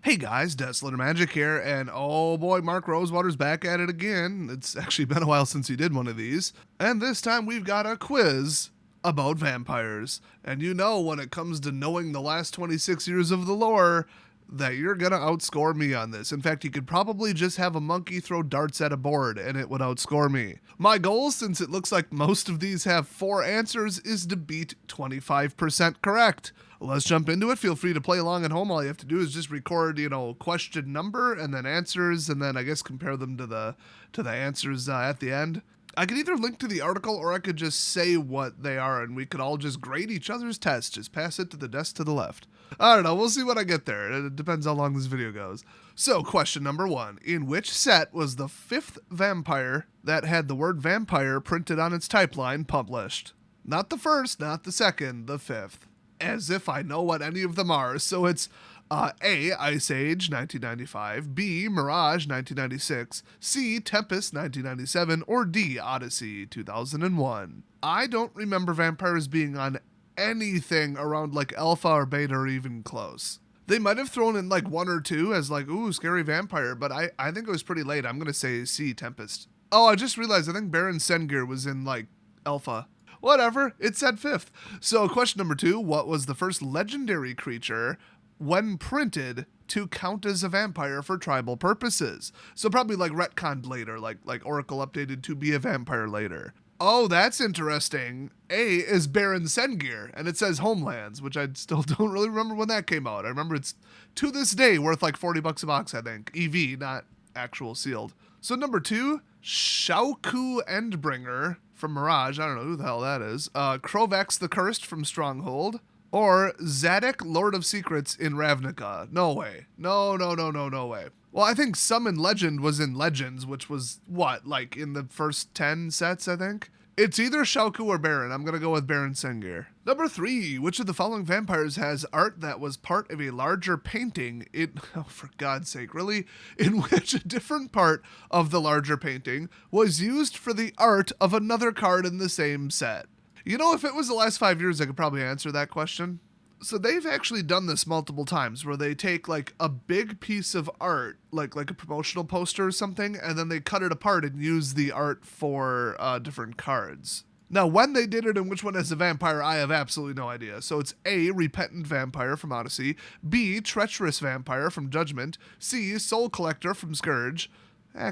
Hey guys, Desolate Magic here, and oh boy, Mark Rosewater's back at it again. It's actually been a while since he did one of these. And this time we've got a quiz about vampires. And you know, when it comes to knowing the last 26 years of the lore, that you're gonna outscore me on this. In fact, you could probably just have a monkey throw darts at a board and it would outscore me. My goal, since it looks like most of these have 4 answers, is to beat 25% correct. Let's jump into it. Feel free to play along at home. All you have to do is just record, question number and then answers, and then I guess compare them to the answers at the end. I could either link to the article or I could just say what they are and we could all just grade each other's tests. Just pass it to the desk to the left. I don't know. We'll see when I get there. It depends how long this video goes. So, question number 1. In which set was the 5th vampire that had the word vampire printed on its type line published? Not the first, not the second, the 5th. As if I know what any of them are. So it's A, Ice Age, 1995, B, Mirage, 1996, C, Tempest, 1997, or D, Odyssey, 2001. I don't remember vampires being on anything around like alpha or beta or even close. They might have thrown in like 1 or 2 as like, ooh, scary vampire, but I think it was pretty late. I'm going to say C, Tempest. Oh, I just realized I think Baron Sengir was in like alpha. Whatever, it said 5th. So question number 2, what was the first legendary creature when printed to count as a vampire for tribal purposes? So probably like retconned later, like Oracle updated to be a vampire later. Oh, that's interesting. A is Baron Sengir, and it says Homelands, which I still don't really remember when that came out. I remember it's to this day worth like $40 a box, I think. EV, not actual sealed. So number 2, Shauku Endbringer from Mirage. I don't know who the hell that is. Krovax the Cursed from Stronghold. Or Zadok, Lord of Secrets in Ravnica. No way. No way. Well, I think Summon Legend was in Legends, which was, what, like in the first 10 sets, I think? It's either Shauku or Baron. I'm going to go with Baron Sengir. Number 3, which of the following vampires has art that was part of a larger painting? Oh, for God's sake, really? In which a different part of the larger painting was used for the art of another card in the same set? You know, if it was the last 5 years, I could probably answer that question. So they've actually done this multiple times where they take like a big piece of art, like a promotional poster or something, and then they cut it apart and use the art for different cards. Now, when they did it and which one is a vampire, I have absolutely no idea. So it's A, Repentant Vampire from Odyssey, B, Treacherous Vampire from Judgment, C, Soul Collector from Scourge,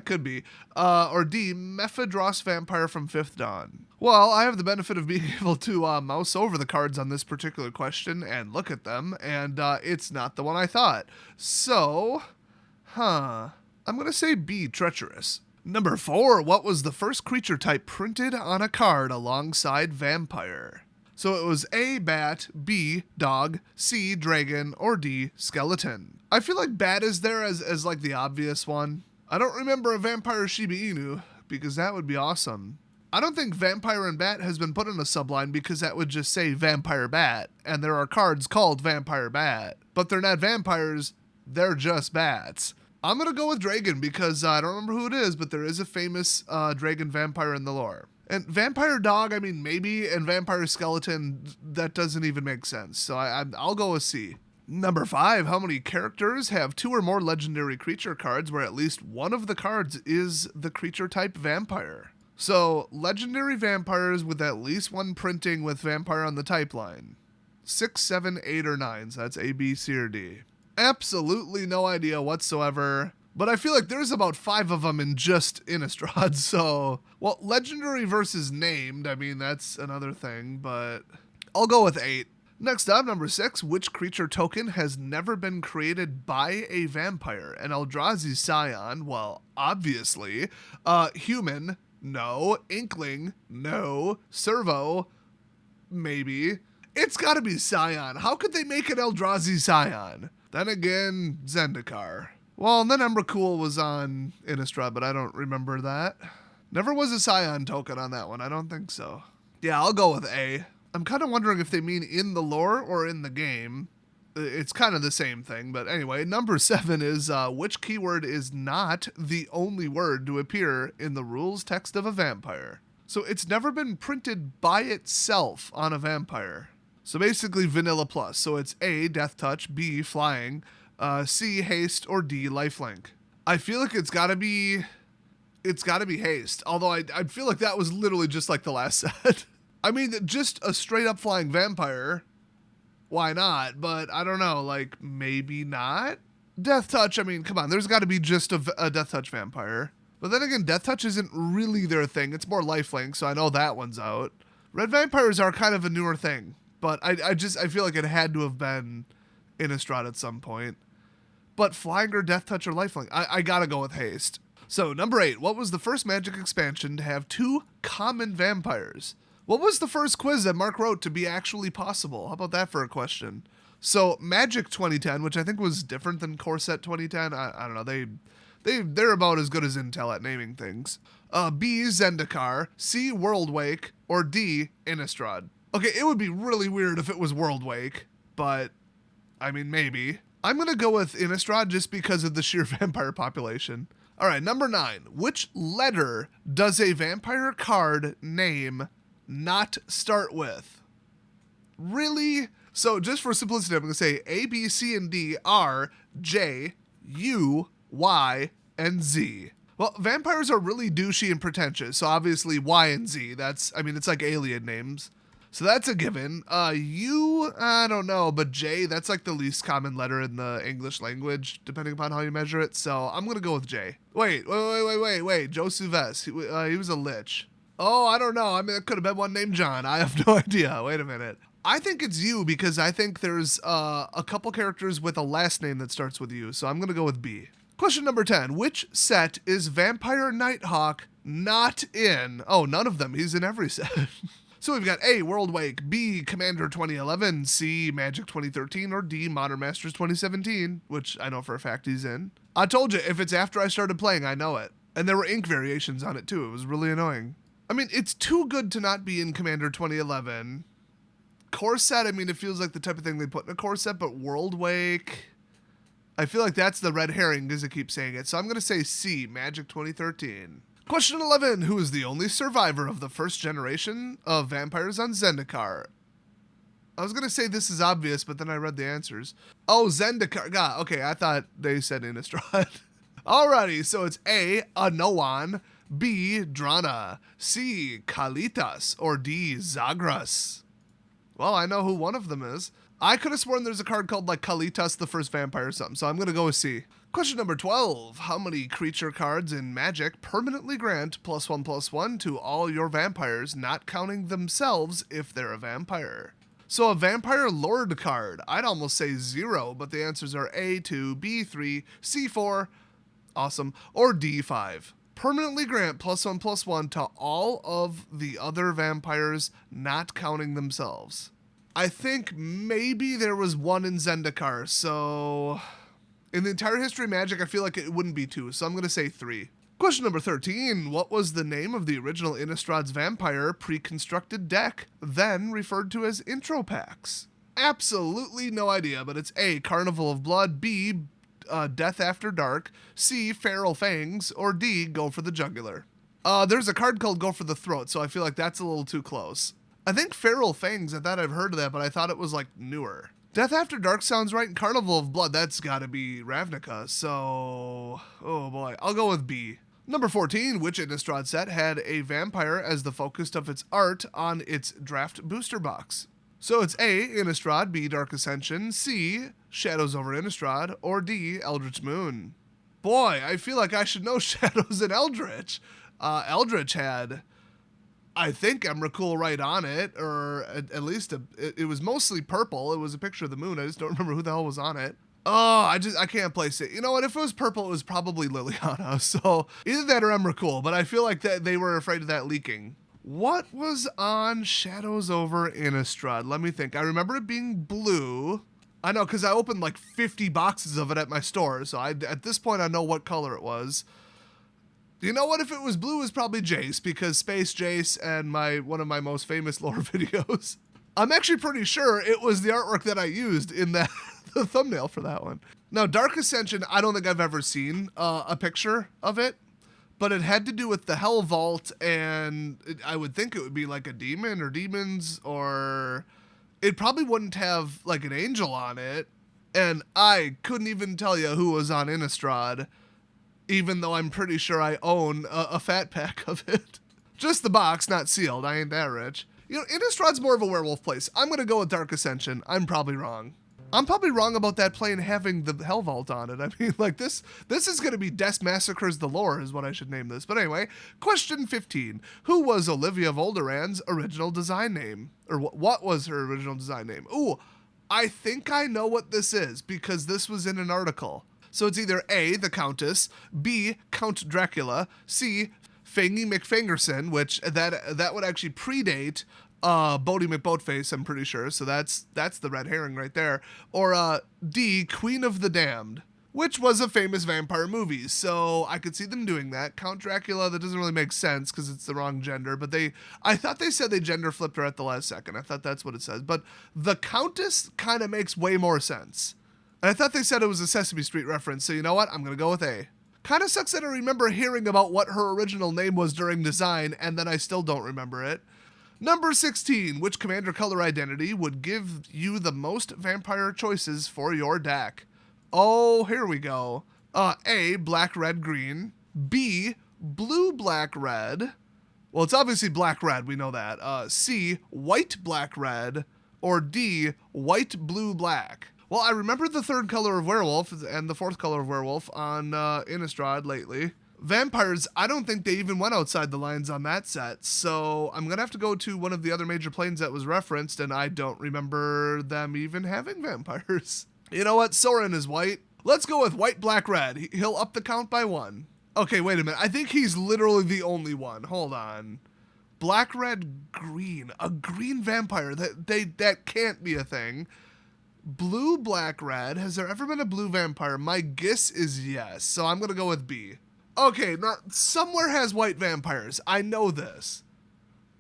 could be, or D, Mephedros Vampire from Fifth Dawn. Well, I have the benefit of being able to mouse over the cards on this particular question and look at them, and it's not the one I thought. So, I'm going to say B, Treacherous. Number 4, what was the first creature type printed on a card alongside vampire? So it was A, bat, B, dog, C, dragon, or D, skeleton. I feel like bat is there as like the obvious one. I don't remember a vampire Shiba Inu, because that would be awesome. I don't think vampire and bat has been put in a subline because that would just say vampire bat, and there are cards called vampire bat. But they're not vampires, they're just bats. I'm going to go with dragon because I don't remember who it is, but there is a famous dragon vampire in the lore. And vampire dog, I mean, maybe, and vampire skeleton, that doesn't even make sense. So I'll go with C. Number 5, how many characters have 2 or more legendary creature cards where at least one of the cards is the creature type vampire? So, legendary vampires with at least one printing with vampire on the type line. 6, 7, 8, or 9, so that's A, B, C, or D. Absolutely no idea whatsoever, but I feel like there's about 5 of them in just Innistrad, so... Well, legendary versus named, I mean, that's another thing, but I'll go with 8. Next up, number 6, which creature token has never been created by a vampire? An Eldrazi Scion, well, obviously. Human, no. Inkling, no. Servo, maybe. It's gotta be Scion. How could they make an Eldrazi Scion? Then again, Zendikar. Well, and then Emrakul was on Innistrad, but I don't remember that. Never was a Scion token on that one, I don't think so. Yeah, I'll go with A. I'm kind of wondering if they mean in the lore or in the game. It's kind of the same thing, but anyway, number 7 is which keyword is not the only word to appear in the rules text of a vampire? So it's never been printed by itself on a vampire. So basically vanilla plus. So it's A, death touch, B, flying, C, haste, or D, lifelink. I feel like it's gotta be haste, although I feel like that was literally just like the last set. I mean, just a straight up flying vampire, why not? But I don't know, like, maybe not? Death touch, I mean, come on, there's gotta be just a death touch vampire. But then again, death touch isn't really their thing, it's more lifelink, so I know that one's out. Red vampires are kind of a newer thing, but I feel like it had to have been Innistrad at some point. But flying or death touch or lifelink, I gotta go with haste. So number 8, what was the first Magic expansion to have 2 common vampires? What was the first quiz that Mark wrote to be actually possible? How about that for a question? So Magic 2010, which I think was different than Core Set 2010, I don't know, they're about as good as Intel at naming things. B, Zendikar, C, Worldwake, or D, Innistrad. Okay, it would be really weird if it was Worldwake, but I mean, maybe. I'm gonna go with Innistrad just because of the sheer vampire population. All right, number 9. Which letter does a vampire card name not start with? Really? So just for simplicity, I'm gonna say A, B, C, and D are J, U, Y, and Z. Well, vampires are really douchey and pretentious, so obviously Y and Z. It's like alien names. So that's a given. U, I don't know, but J, that's like the least common letter in the English language, depending upon how you measure it. So I'm gonna go with J. Wait. Joe Suves, he was a lich. Oh, I don't know. I mean, it could have been one named John. I have no idea. Wait a minute. I think it's U because I think there's a couple characters with a last name that starts with U. So I'm gonna go with B. Question number 10. Which set is Vampire Nighthawk not in? Oh, none of them. He's in every set. So we've got A, Worldwake, B, Commander 2011, C, Magic 2013, or D, Modern Masters 2017, which I know for a fact he's in. I told you, if it's after I started playing, I know it. And there were ink variations on it too. It was really annoying. I mean, it's too good to not be in Commander 2011. Core set, I mean, it feels like the type of thing they put in a core set, but Worldwake, I feel like that's the red herring because I keep saying it. So I'm going to say C, Magic 2013. Question 11. Who is the only survivor of the first generation of vampires on Zendikar? I was going to say this is obvious, but then I read the answers. Oh, Zendikar. God, okay, I thought they said Innistrad. Alrighty, so it's A, Anoan, B, Drana, C, Kalitas, or D, Zagras. Well, I know who one of them is. I could have sworn there's a card called like Kalitas, the first vampire or something, so I'm going to go with C. Question number 12. How many creature cards in Magic permanently grant +1/+1 to all your vampires, not counting themselves if they're a vampire? So a Vampire Lord card, I'd almost say 0, but the answers are A2, B3, C4, awesome, or D5. Permanently grant +1/+1 to all of the other vampires, not counting themselves. I think maybe there was one in Zendikar, so in the entire history of Magic, I feel like it wouldn't be 2, so I'm going to say 3. Question number 13. What was the name of the original Innistrad's Vampire pre-constructed deck, then referred to as intro packs? Absolutely no idea, but it's A, Carnival of Blood, B, Death After Dark, C, Feral Fangs, or D, Go for the Jugular. There's a card called Go for the Throat, so I feel like that's a little too close. I think Feral Fangs, I thought I've heard of that, but I thought it was like newer. Death After Dark sounds right, and Carnival of Blood, that's gotta be Ravnica, so oh boy, I'll go with B. Number 14, which Innistrad set had a vampire as the focus of its art on its draft booster box? So it's A, Innistrad, B, Dark Ascension, C, Shadows over Innistrad, or D, Eldritch Moon. Boy, I feel like I should know Shadows and Eldritch. Eldritch had, I think, Emrakul right on it, or at least it was mostly purple. It was a picture of the moon. I just don't remember who the hell was on it. Oh, I can't place it. You know what? If it was purple, it was probably Liliana. So either that or Emrakul, but I feel like that they were afraid of that leaking. What was on Shadows over Innistrad? Let me think. I remember it being blue. I know, because I opened like 50 boxes of it at my store, so at this point I know what color it was. You know what? If it was blue, it was probably Jace, because Space Jace and one of my most famous lore videos. I'm actually pretty sure it was the artwork that I used in the thumbnail for that one. Now, Dark Ascension, I don't think I've ever seen a picture of it, but it had to do with the Hell Vault, and I would think it would be like a demon or demons, or it probably wouldn't have like an angel on it. And I couldn't even tell you who was on Innistrad, even though I'm pretty sure I own a fat pack of it. Just the box, not sealed. I ain't that rich. You know, Innistrad's more of a werewolf place. I'm going to go with Dark Ascension. I'm probably wrong. I'm probably wrong about that plane having the Hell Vault on it. I mean, like, this is going to be Death Massacres the Lore is what I should name this. But anyway, question 15. Who was Olivia Volderan's original design name? Or what was her original design name? Ooh, I think I know what this is because this was in an article. So it's either A, the Countess, B, Count Dracula, C, Fangy McFangerson, which that would actually predate Bodie McBoatface, I'm pretty sure. So that's the red herring right there. Or D, Queen of the Damned, which was a famous vampire movie. So I could see them doing that. Count Dracula, that doesn't really make sense because it's the wrong gender. But I thought they said they gender flipped her at the last second. I thought that's what it says. But the Countess kind of makes way more sense. And I thought they said it was a Sesame Street reference. So you know what? I'm going to go with A. Kind of sucks that I remember hearing about what her original name was during design, and then I still don't remember it. Number 16, which commander color identity would give you the most vampire choices for your deck? Oh, here we go. A, black, red, green. B, blue, black, red. Well, it's obviously black, red, we know that. C, white, black, red. Or D, white, blue, black. Well, I remember the third color of werewolf and the fourth color of werewolf on Innistrad lately. Vampires, I don't think they even went outside the lines on that set, so I'm going to have to go to one of the other major planes that was referenced, and I don't remember them even having vampires. You know what? Sorin is white. Let's go with white, black, red. He'll up the count by 1. Okay, wait a minute. I think he's literally the only one. Hold on. Black, red, green. A green vampire. That can't be a thing. Blue, black, red. Has there ever been a blue vampire? My guess is yes, so I'm going to go with B. Okay, now, somewhere has white vampires. I know this.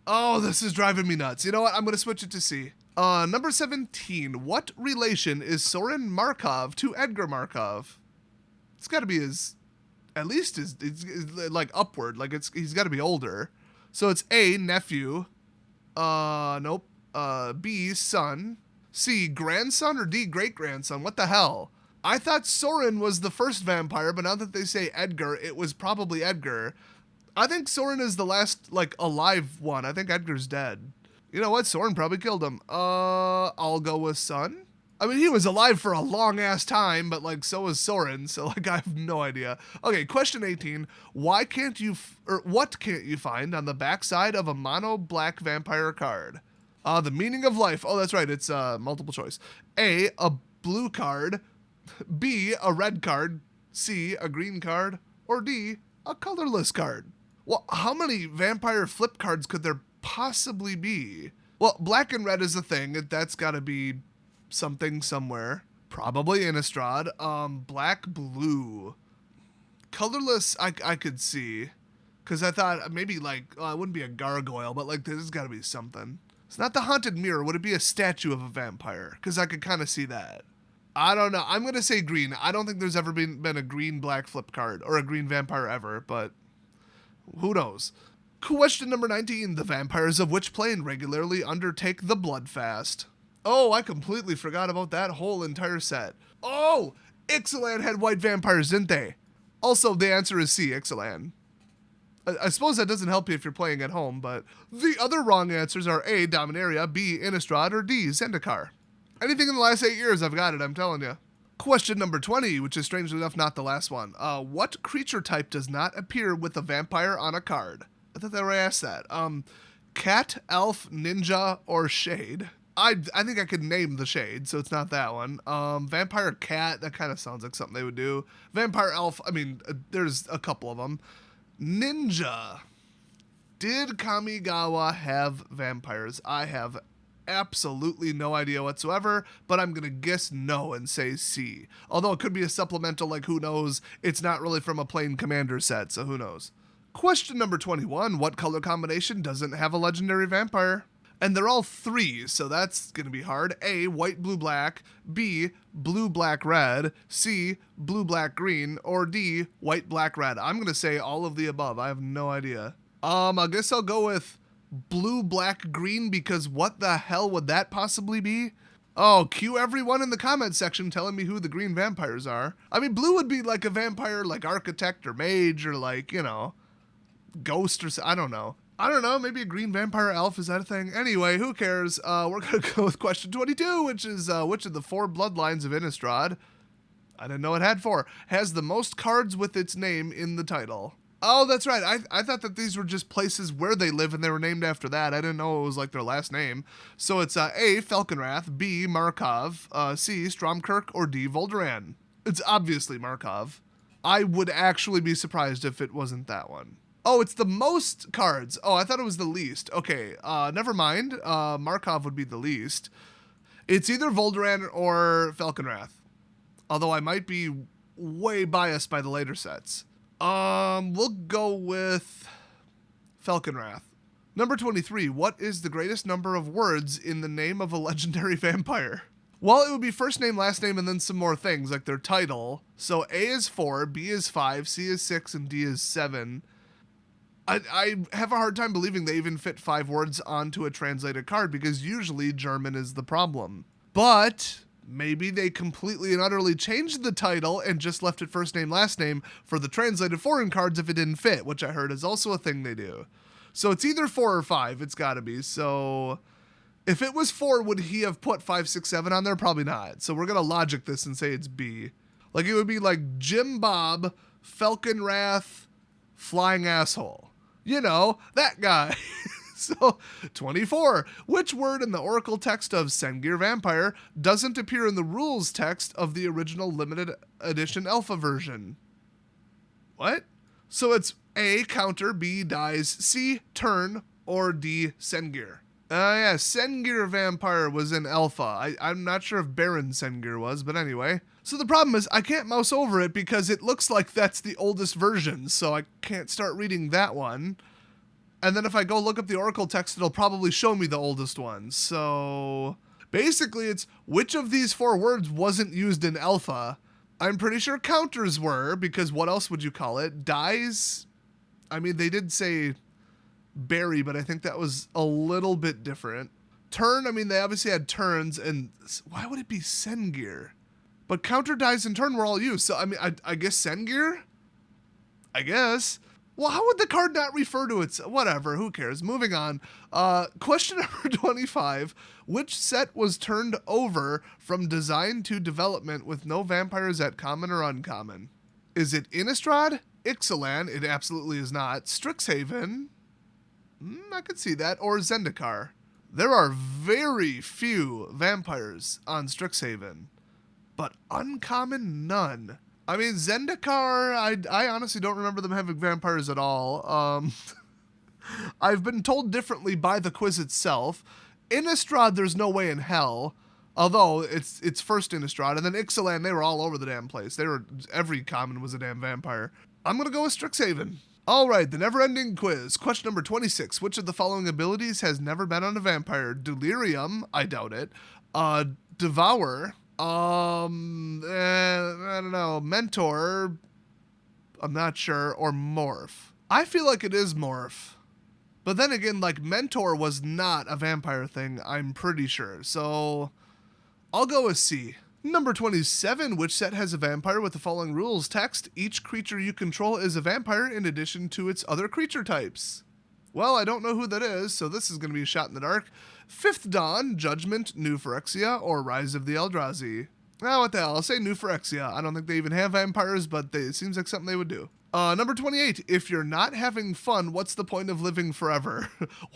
Oh, this is driving me nuts. You know what? I'm going to switch it to C. Number 17. What relation is Sorin Markov to Edgar Markov? It's got to be at least like upward. Like he's got to be older. So it's A, nephew. Nope. B, son. C, grandson, or D, great-grandson? What the hell? I thought Sorin was the first vampire, but now that they say Edgar, it was probably Edgar. I think Sorin is the last, like, alive one. I think Edgar's dead. You know what? Sorin probably killed him. I'll go with son. I mean, he was alive for a long-ass time, but, like, so was Sorin, so, like, I have no idea. Okay, question 18. What can't you find on the backside of a mono black vampire card? The meaning of life. Oh, that's right. It's multiple choice. A blue card. B, a red card. C, a green card. Or D, a colorless card. Well, how many vampire flip cards could there possibly be? Well, black and red is a thing. That's got to be something somewhere. Probably Innistrad. Black, blue. Colorless, I could see. Because I thought maybe, like, it wouldn't be a gargoyle, but, like, there's got to be something. It's not the haunted mirror. Would it be a statue of a vampire? Because I could kind of see that. I don't know. I'm going to say green. I don't think there's ever been a green-black flip card or a green vampire ever, but who knows? Question number 19. The vampires of which plane regularly undertake the blood fast? Oh, I completely forgot about that whole entire set. Oh, Ixalan had white vampires, didn't they? Also, the answer is C, Ixalan. I suppose that doesn't help you if you're playing at home, but the other wrong answers are A, Dominaria, B, Innistrad, or D, Zendikar. Anything in the last 8 years, I've got it, I'm telling you. Question number 20, which is strangely enough not the last one. What creature type does not appear with a vampire on a card? I thought they were asked that. Cat, elf, ninja, or shade? I think I could name the shade, so it's not that one. Vampire cat, that kind of sounds like something they would do. Vampire elf, I mean, there's a couple of them. Ninja. Did Kamigawa have vampires? I have absolutely no idea whatsoever, but I'm going to guess no and say C. Although it could be a supplemental, like who knows? It's not really from a plain commander set, so who knows? Question number 21. What color combination doesn't have a legendary vampire? And they're all 3, so that's going to be hard. A, white, blue, black. B, blue, black, red. C, blue, black, green. Or D, white, black, red. I'm going to say all of the above. I have no idea. I guess I'll go with blue, black, green, because what the hell would that possibly be? Oh, cue everyone in the comment section telling me who the green vampires are. I mean, blue would be like a vampire like architect or mage or like, ghost or I don't know. I don't know, maybe a green vampire elf, is that a thing? Anyway, who cares? We're going to go with question 22, which is which of the 4 bloodlines of Innistrad, I didn't know it had 4, has the most cards with its name in the title? Oh, that's right. I thought that these were just places where they live and they were named after that. I didn't know it was like their last name. So it's A, Falconwrath, B, Markov, C, Stromkirk, or D, Vol'däran. It's obviously Markov. I would actually be surprised if it wasn't that one. Oh, it's the most cards. Oh, I thought it was the least. Okay, never mind. Markov would be the least. It's either Vol'däran or Falconwrath. Although I might be way biased by the later sets. We'll go with Falconwrath. Number 23. What is the greatest number of words in the name of a legendary vampire? Well, it would be first name, last name, and then some more things, like their title. So A is 4, B is 5, C is 6, and D is 7. I have a hard time believing they even fit 5 words onto a translated card, because usually German is the problem. But maybe they completely and utterly changed the title and just left it first name, last name for the translated foreign cards if it didn't fit, which I heard is also a thing they do. So it's either 4 or 5. It's got to be. So if it was 4, would he have put 5, 6, 7 on there? Probably not. So we're going to logic this and say it's B. Like it would be like Jim Bob, Falconwrath, Flying Asshole. You know, that guy. So, 24. Which word in the Oracle text of Sengir Vampire doesn't appear in the rules text of the original limited edition alpha version? What? So it's A, counter, B, dies, C, turn, or D, Sengir. Yeah, Sengir Vampire was in alpha. I'm not sure if Baron Sengir was, but anyway. So the problem is I can't mouse over it because it looks like that's the oldest version, so I can't start reading that one. And then if I go look up the Oracle text, it'll probably show me the oldest one. So basically it's which of these 4 words wasn't used in alpha? I'm pretty sure counters were, because what else would you call it? Dies? I mean, they did say berry, but I think that was a little bit different. Turn, I mean, they obviously had turns, and why would it be Sengir? But counter, dies, and turn were all used. So, I mean, I guess Sengir? I guess. Well, how would the card not refer to it? Whatever, who cares? Moving on. Question number 25. Which set was turned over from design to development with no vampires at common or uncommon? Is it Innistrad? Ixalan? It absolutely is not. Strixhaven? I could see that. Or Zendikar. There are very few vampires on Strixhaven, but uncommon, none. I mean, Zendikar, I honestly don't remember them having vampires at all. I've been told differently by the quiz itself. Innistrad, there's no way in hell. Although, it's first Innistrad, and then Ixalan, they were all over the damn place. Every common was a damn vampire. I'm gonna go with Strixhaven. Alright, the never-ending quiz. Question number 26. Which of the following abilities has never been on a vampire? Delirium, I doubt it. Devour, I don't know. Mentor, I'm not sure. Or Morph. I feel like it is Morph. But then again, like, Mentor was not a vampire thing, I'm pretty sure. So, I'll go with C. Number 27, which set has a vampire with the following rules text? Each creature you control is a vampire in addition to its other creature types. Well, I don't know who that is, so this is going to be a shot in the dark. Fifth Dawn, Judgment, New Phyrexia, or Rise of the Eldrazi. Oh, what the hell, I'll say New Phyrexia. I don't think they even have vampires, but it seems like something they would do. Number 28, if you're not having fun, what's the point of living forever?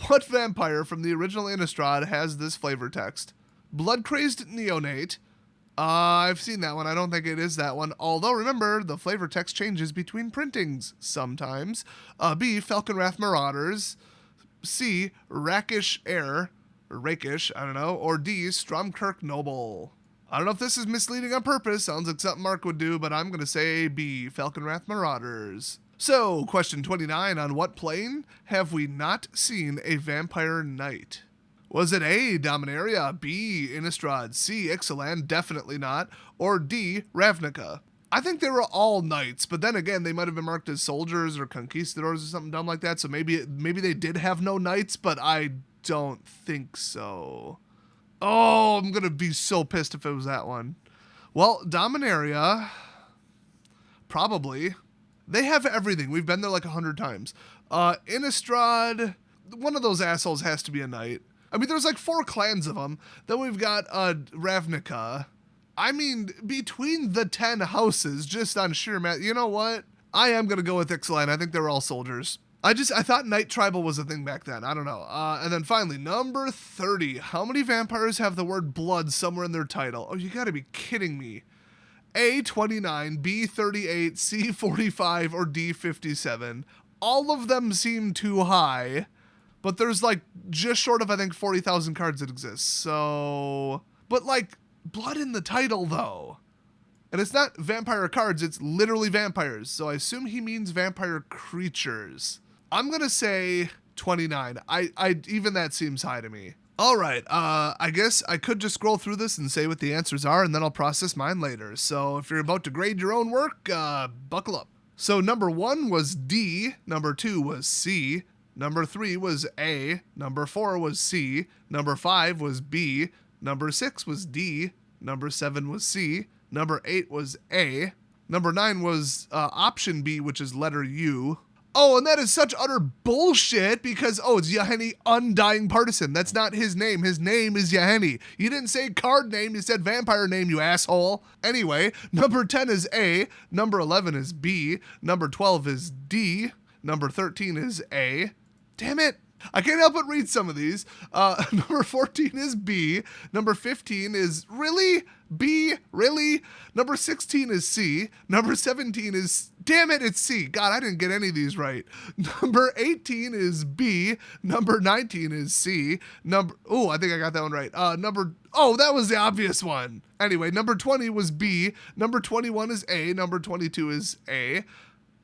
What vampire from the original Innistrad has this flavor text? Blood-Crazed Neonate. I've seen that one. I don't think it is that one. Although, remember, the flavor text changes between printings sometimes. B, Falconwrath Marauders. C, Rakish Air. Or Rakish, I don't know. Or D, Stromkirk Noble. I don't know if this is misleading on purpose. Sounds like something Mark would do, but I'm going to say B, Falconwrath Marauders. So, question 29. On what plane have we not seen a vampire knight? Was it A, Dominaria, B, Innistrad, C, Ixalan, definitely not, or D, Ravnica? I think they were all knights, but then again, they might have been marked as soldiers or conquistadors or something dumb like that, so maybe they did have no knights, but I don't think so. Oh, I'm going to be so pissed if it was that one. Well, Dominaria, probably. They have everything. We've been there like 100 times. Innistrad, one of those assholes has to be a knight. I mean, there's like 4 clans of them. Then we've got Ravnica. I mean, between the 10 houses, just on sheer math, you know what? I am going to go with Ixalan. I think they're all soldiers. I thought Knight Tribal was a thing back then. I don't know. And then finally, number 30. How many vampires have the word blood somewhere in their title? Oh, you got to be kidding me. A, 29, B, 38, C, 45, or D, 57. All of them seem too high, but there's like just short of, I think, 40,000 cards that exist. So, but like blood in the title though. And it's not vampire cards, it's literally vampires. So I assume he means vampire creatures. I'm going to say 29. Even that seems high to me. All right, I guess I could just scroll through this and say what the answers are, and then I'll process mine later. So if you're about to grade your own work, buckle up. So number 1 was D, number 2 was C, number 3 was A, number 4 was C, number 5 was B, number 6 was D, number 7 was C, number 8 was A, number 9 was option B, which is letter U. Oh, and that is such utter bullshit because, it's Yahenni Undying Partisan. That's not his name. His name is Yahenni. You didn't say card name, you said vampire name, you asshole. Anyway, number 10 is A, number 11 is B, number 12 is D, number 13 is A. Damn it. I can't help but read some of these. Number 14 is B. Number 15 is really? B? Really? Number 16 is C. Number 17 is, damn it, it's C. God, I didn't get any of these right. Number 18 is B. Number 19 is C. I think I got that one right. That was the obvious one. Anyway, number 20 was B. Number 21 is A. Number 22 is A.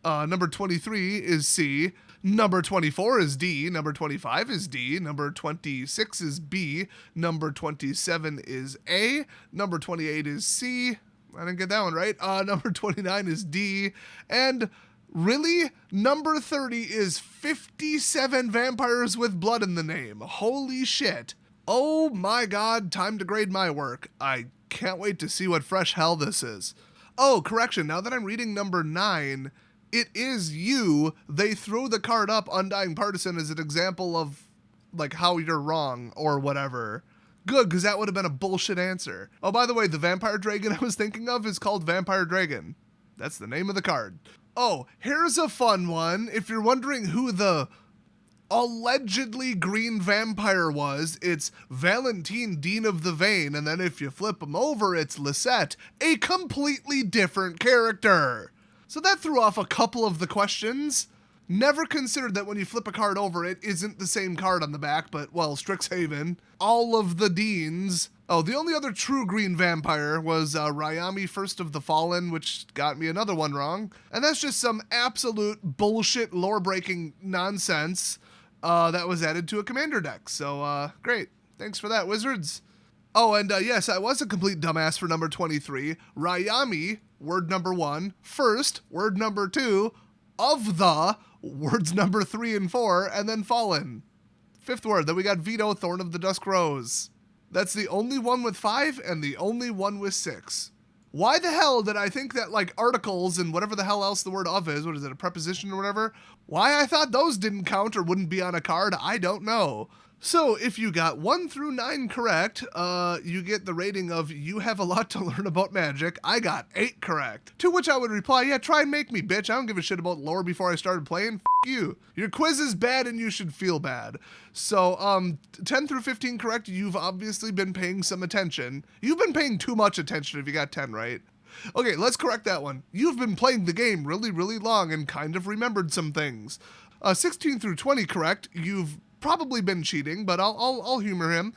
Number 23 is C. Number 24 is D. Number 25 is D. Number 26 is B. Number 27 is A. Number 28 is C. I didn't get that one right. Number 29 is D. And really, number 30 is 57 vampires with blood in the name. Holy shit. Oh my god, time to grade my work. I can't wait to see what fresh hell this is. Oh, correction, now that I'm reading number 9, it is you. They throw the card up, Undying Partisan, as an example of like how you're wrong or whatever. Good, because that would have been a bullshit answer. Oh, by the way, the vampire dragon I was thinking of is called Vampire Dragon. That's the name of the card. Oh, here's a fun one. If you're wondering who the allegedly green vampire was, it's Valentine, Dean of the Vein, and then if you flip him over, it's Lisette, a completely different character. So that threw off a couple of the questions. Never considered that when you flip a card over, it isn't the same card on the back, but, well, Strixhaven. All of the Deans. Oh, the only other true green vampire was Ryami, First of the Fallen, which got me another one wrong. And that's just some absolute bullshit lore-breaking nonsense that was added to a commander deck. So, great. Thanks for that, Wizards. Oh, and yes, I was a complete dumbass for number 23. Ryami, word number 1. First, word number 2. Of the, words number 3 and 4. And then Fallen. 5th word. Then we got Veto, Thorn of the Dusk Rose. That's the only one with 5 and the only one with 6. Why the hell did I think that, like, articles and whatever the hell else the word of is, what is it, a preposition or whatever? Why I thought those didn't count or wouldn't be on a card, I don't know. So if you got 1 through 9 correct, you get the rating of you have a lot to learn about Magic. I got 8 correct. To which I would reply, yeah, try and make me, bitch. I don't give a shit about lore before I started playing. F you. Your quiz is bad and you should feel bad. So 10 through 15 correct, you've obviously been paying some attention. You've been paying too much attention if you got 10 right. Okay, let's correct that one. You've been playing the game really, really long and kind of remembered some things. 16 through 20 correct, you've probably been cheating, but I'll humor him.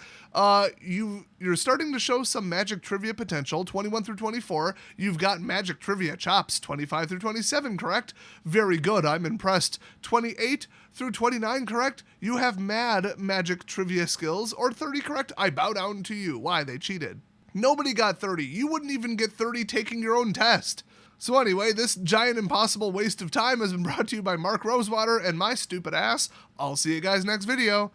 You're starting to show some Magic trivia potential. 21 through 24, you've got Magic trivia chops. 25 through 27, correct? Very good, I'm impressed. 28 through 29, correct? You have mad Magic trivia skills. Or 30, correct? I bow down to you. Why? They cheated. Nobody got 30. You wouldn't even get 30 taking your own test. So anyway, this giant impossible waste of time has been brought to you by Mark Rosewater and my stupid ass. I'll see you guys next video.